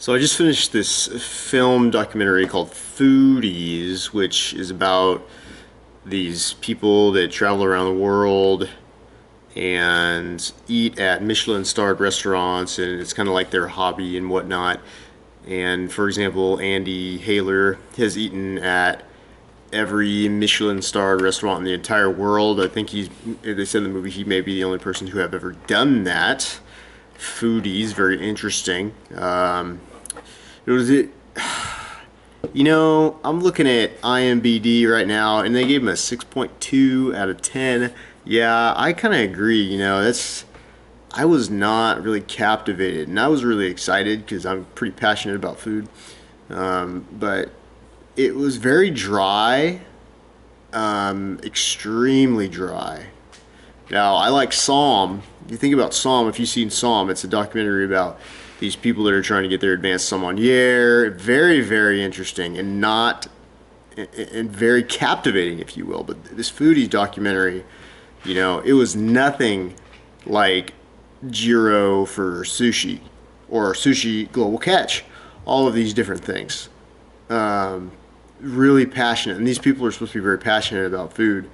So I just finished this film documentary called Foodies, which is about these people that travel around the world and eat at Michelin-starred restaurants, and it's kind of like their hobby and whatnot. And for example, Andy Haler has eaten at every Michelin-starred restaurant in the entire world. I think they said in the movie he may be the only person who have ever done that. Foodies, very interesting. It was it. I'm looking at IMBD right now, and they gave him a 6.2 out of 10. Yeah, I kind of agree. I was not really captivated, and I was really excited because I'm pretty passionate about food. But it was very dry, extremely dry. Now, I like Psalm. If you think about Psalm, if you've seen Psalm, it's a documentary about these people that are trying to get their advanced sommelier. Very, very interesting and very captivating, if you will. But this foodie documentary, it was nothing like Jiro for sushi or Sushi Global Catch. All of these different things. Really passionate, and these people are supposed to be very passionate about food.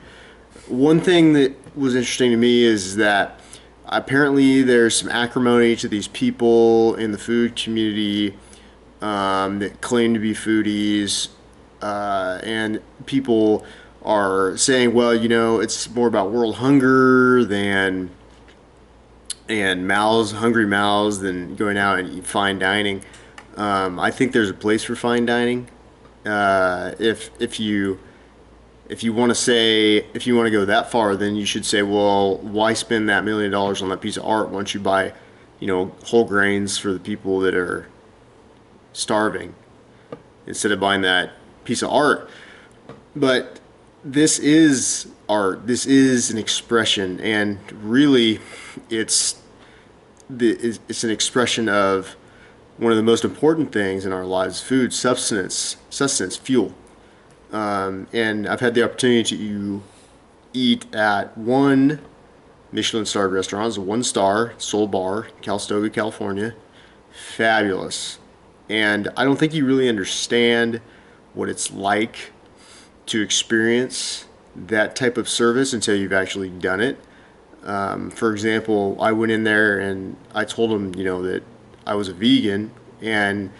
One thing that was interesting to me is that apparently there's some acrimony to these people in the food community that claim to be foodies, and people are saying, well, it's more about world hunger than and hungry mouths, than going out and eat fine dining. I think there's a place for fine dining. If you want to go that far, then you should say, well, why spend that $1 million on that piece of art once you buy, whole grains for the people that are starving, instead of buying that piece of art. But this is art. This is an expression, and really, it's an expression of one of the most important things in our lives: food, sustenance, fuel. And I've had the opportunity to eat at one Michelin-starred restaurant. It's a one-star Soul Bar, Calistoga, California. Fabulous. And I don't think you really understand what it's like to experience that type of service until you've actually done it. For example, I went in there and I told him, that I was a vegan, and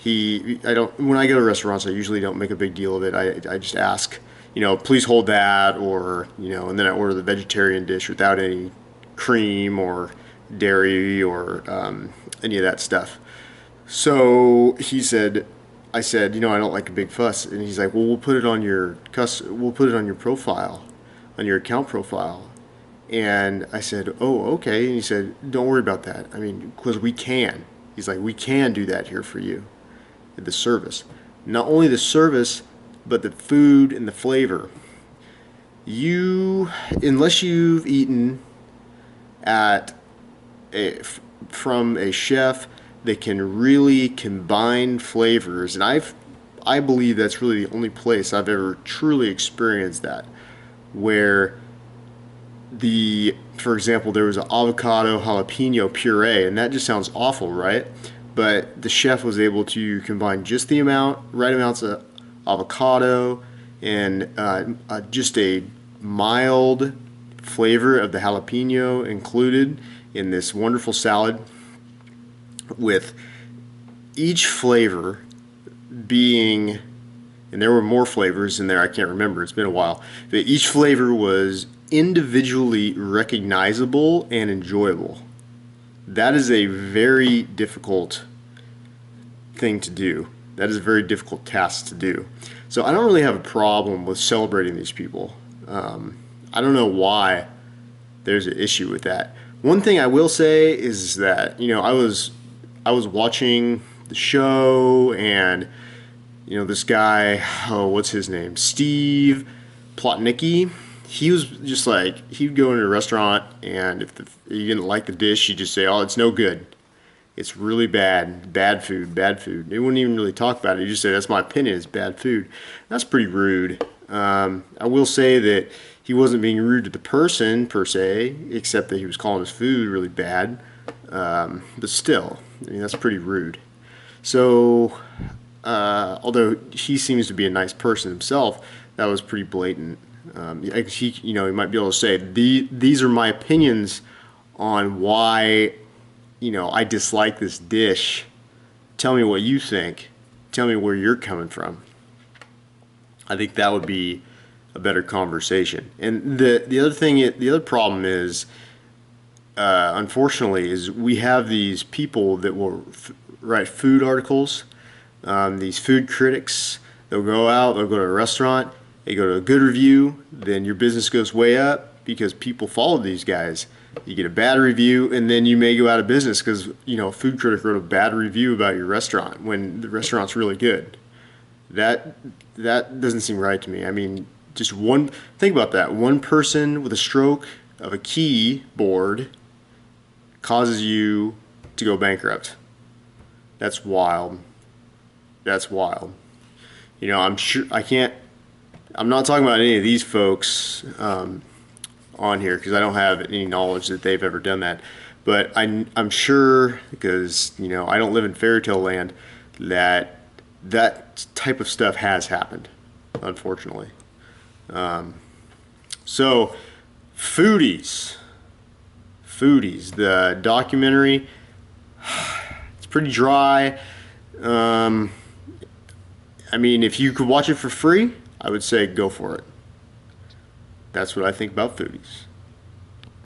when I go to restaurants, I usually don't make a big deal of it. I just ask, please hold that, or, and then I order the vegetarian dish without any cream or dairy or any of that stuff. So I said, I don't like a big fuss, and he's like, well, we'll put it on your profile, on your account profile. And I said, oh, okay. And he said, don't worry about that. I mean, because we can. He's like, we can do that here for you. The service. Not only the service, but the food and the flavor. Unless you've eaten at from a chef that can really combine flavors, and I believe that's really the only place I've ever truly experienced that, where for example, there was an avocado jalapeno puree, and that just sounds awful, right? But the chef was able to combine just the right amounts of avocado and just a mild flavor of the jalapeno included in this wonderful salad, with each flavor being, and there were more flavors in there, I can't remember, it's been a while, but each flavor was individually recognizable and enjoyable. That is a very difficult thing to do. That is a very difficult task to do. So I don't really have a problem with celebrating these people. I don't know why there's an issue with that. One thing I will say is that, I was watching the show, and this guy, oh, what's his name? Steve Plotnicki. He was just like, he'd go into a restaurant, and if you didn't like the dish, he'd just say, oh, it's no good. It's really bad. Bad food, bad food. He wouldn't even really talk about it. He just said, that's my opinion, it's bad food. That's pretty rude. I will say that he wasn't being rude to the person, per se, except that he was calling his food really bad. But still, I mean, that's pretty rude. So, although he seems to be a nice person himself, that was pretty blatant. He might be able to say, these are my opinions on why, I dislike this dish. Tell me what you think. Tell me where you're coming from. I think that would be a better conversation. And the other problem is, unfortunately, is we have these people that will write food articles, these food critics. They'll go out, they'll go to a restaurant, they go to a good review, then your business goes way up because people follow these guys. You get a bad review, and then you may go out of business because a food critic wrote a bad review about your restaurant when the restaurant's really good. That that doesn't seem right to me. I mean, just one. Think about that. One person with a stroke of a keyboard causes you to go bankrupt. That's wild. That's wild. I'm sure I can't. I'm not talking about any of these folks on here because I don't have any knowledge that they've ever done that. But I'm sure because I don't live in fairy tale land that type of stuff has happened, unfortunately. So, Foodies, the documentary, it's pretty dry. I mean, if you could watch it for free, I would say go for it. That's what I think about Foodies.